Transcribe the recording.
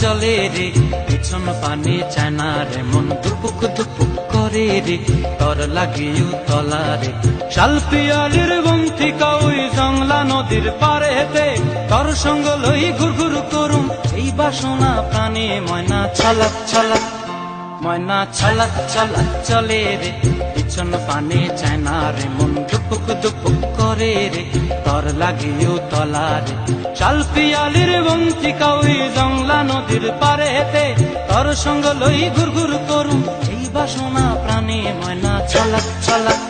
চলে রে, পিছন পানে চায় না রে, মন দুপুক দুপুক করে রে, তর লাগিও তলা রে। শালপিয়ালির বন্থিকা ওই জংলা নদীর পারে হেতে, তর সঙ্গ লই ঘুর ঘুর করুম এই বাসনা প্রাণে। ময়না ছলাক ছলাক, ময়না ছলাক ছলাক চলে রে, পিছন পানে চায় না রে, মন দুপুক দুপুক করে রে, তর লাগিও তলা রে। শালপিয়ালির বন্থিকা ওই জংলা নদীর পারে হেতে, তর সঙ্গ লই ঘুর ঘুর করুম এই বাসনা প্রাণে। ময়না ছলাক ছলাক।